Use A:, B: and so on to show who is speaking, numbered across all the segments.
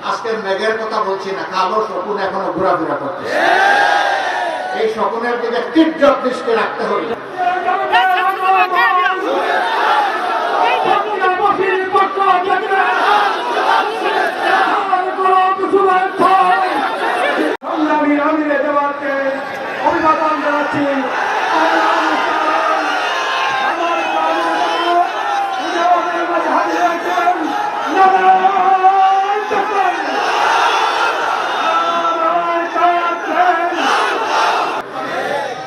A: আজকের মেঘের কথা বলছি না, কালো শকুন এখনো ঘোরাফেরা করতেছে। এই শকুনের দিকে তীব্র দৃষ্টি রাখতে হবে।
B: অভিবাদন জানাচ্ছি।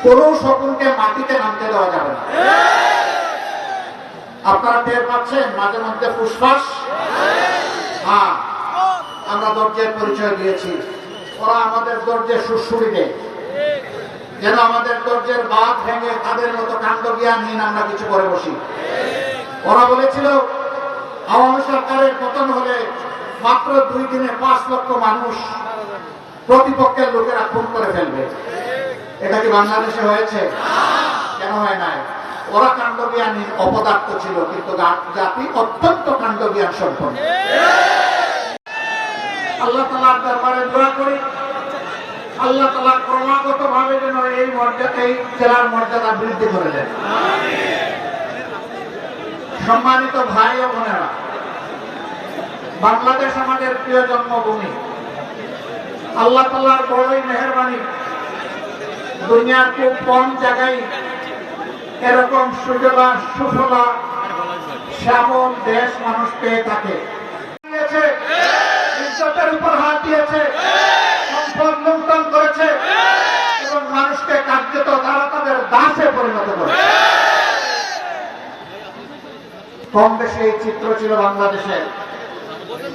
A: কোন শকুনকে মাটিতে নামতে দেওয়া যাবে না। আপনারা টের পাচ্ছেন মাঝে মধ্যে ফুসফাস। হ্যাঁ, আমরা ধৈর্যের পরিচয় দিয়েছি, ওরা আমাদের ধৈর্যের সুড়সুড়ি দেয়, যেন আমাদের ধৈর্যের বাঁধ ভেঙে তাদের মতো কাণ্ড জ্ঞানহীন আমরা কিছু করে বসি। ওরা বলেছিল আওয়ামী সরকারের পতন হলে মাত্র 2 দিনে 5 লক্ষ মানুষ প্রতিপক্ষের লোকেরা খুন করে ফেলবে। এটা কি বাংলাদেশে হয়েছে? কেন হয় নাই? ওরা কাণ্ডজ্ঞানী অপদার্থ ছিল, কিন্তু জাতি অত্যন্ত কাণ্ডজ্ঞান সম্পন্ন। আল্লাহ তাআলার দরবারে দোয়া করি, আল্লাহ তাআলা ক্রমাগত ভাবে যেন এই জেলার মর্যাদা বৃদ্ধি করে দেন। সম্মানিত ভাই ও বোনেরা, বাংলাদেশ আমাদের প্রিয় জন্মভূমি। আল্লাহ তাআলার বড়ই মেহেরবানি, দুনিয়ার খুব কম জায়গায় এরকম সুজলা সুফলা শ্যামল দেশ মানুষ পেয়ে থাকে। ইজ্জতের উপর হাত দিয়েছে, সম্পদ লুণ্ঠন করেছে এবং মানুষকে কার্যত তারা তাদের দাসে পরিণত করেছে। কম বেশি এই চিত্র ছিল বাংলাদেশের।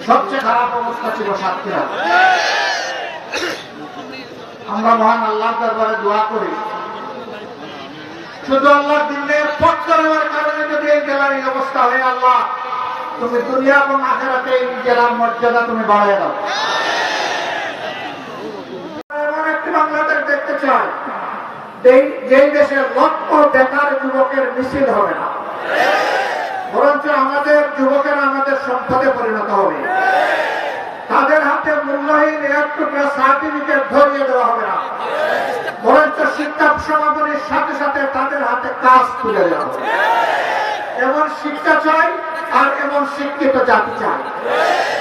A: সবচেয়ে খারাপ অবস্থা ছিল সাতক্ষীরা। আমরা মহান আল্লাহর দরবারে দোয়া করি, শুধু আল্লাহর দিনের পথ করার কারণে যদি এই জেলার এই অবস্থা হয়, আল্লাহ তুমি দুনিয়া এবং আখিরাতে এই জেলার মর্যাদা তুমি বাড়ায় দাও। এমন একটি বাংলাদেশ দেখতে চাই যেই দেশে লক্ষ বেকার যুবকের মিছিল হবে না, বরঞ্চ আমাদের যুবকেরা আমাদের সম্পদে পরিণত হবে। তাদের হাতে মূল্যহীন এক টুকরা সার্টিফিকেট ধরিয়ে দেওয়া হবে না, বরঞ্চ শিক্ষা সমাপনীর সাথে সাথে তাদের হাতে কাজ তুলে দেওয়া হবে। এমন শিক্ষা চাই আর এমন শিক্ষিত জাতি চাই।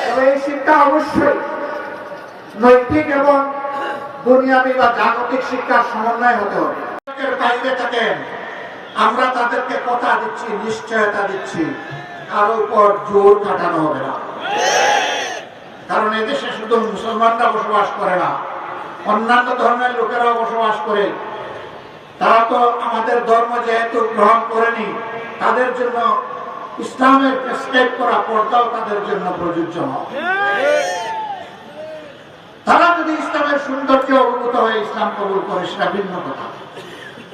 A: তবে এই শিক্ষা অবশ্যই নৈতিক এবং দুনিয়াবী বা জাগতিক শিক্ষার সমন্বয় হতে হবে। বাইরে থাকেন, আমরা তাদেরকে কথা দিচ্ছি, নিশ্চয়তা দিচ্ছি, কারো উপর জোর কাটানো হবে না। কারণ এদেশে শুধু মুসলমানরা বসবাস করে না, অন্যান্য ধর্মের লোকেরাও বসবাস করে। তারা তো আমাদের ধর্ম যেহেতু গ্রহণ করেনি, তাদের জন্য ইসলামের প্রেসক্রাইব করা পর্দাও তাদের জন্য প্রযোজ্য নয়। তারা যদি ইসলামের সৌন্দর্যে অভিভূত হয়ে ইসলাম কবুল করে সেটা ভিন্ন কথা।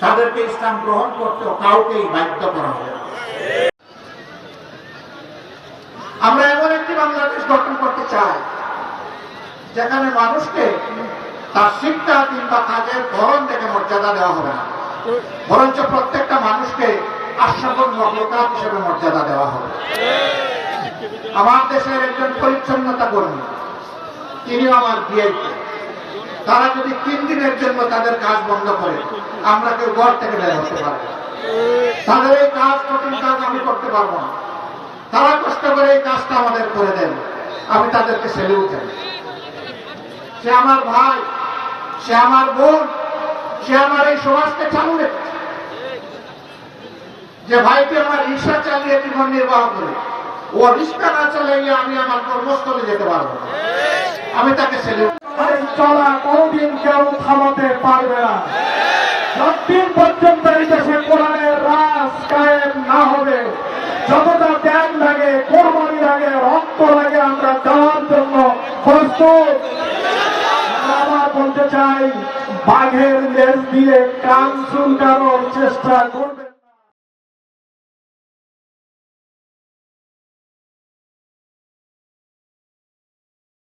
A: তাদেরকে ইসলাম গ্রহণ করতেও কাউকেই বাধ্য করা হবে না। আমরা এমন একটি বাংলাদেশ গঠন করতে চাই যেখানে মানুষকে তার শিক্ষা কিংবা কাজের ধরন থেকে মর্যাদা দেওয়া হবে না, বরঞ্চ প্রত্যেকটা মানুষকে আশ্বাসন মখলুকাত হিসেবে মর্যাদা দেওয়া হবে। আমার দেশের একজন পরিচ্ছন্নতা কর্মী, তিনিও আমার ভিআইপি। তারা যদি 3 দিনের জন্য তাদের কাজ বন্ধ করে, আমরা কেউ ঘর থেকে বের হতে পারবো না। তাদের এই কাজ, কঠিন কাজ আমি করতে পারবো না। তারা কষ্ট করে এই কাজটা আমাদের করে দেন, আমি তাদেরকে সেলুট জানাই। সে আমার ভাই, সে আমার বোন, সে আমার এই সমাজকে চালু রেখেছে। যে ভাইটি আমার রিক্সা চালিয়ে জীবন নির্বাহ করে, ও রিক্সা না চালিয়ে আমি আমার কর্মস্থলে যেতে পারবো না, আমি তাকে সেলুট।
B: চলা কোনদিন কেউ থামাতে পারবে না। যতদিন পর্যন্ত এই দেশে কোরআনের রাজ কায়েম না হবে, যতটা ত্যাগ লাগে, কোরবানি লাগে, রক্ত লাগে, আমরা যাওয়ার জন্য প্রস্তুত। আবার বলতে চাই, বাঘের লেজ দিয়ে কান চুলকানোর চেষ্টা করবে।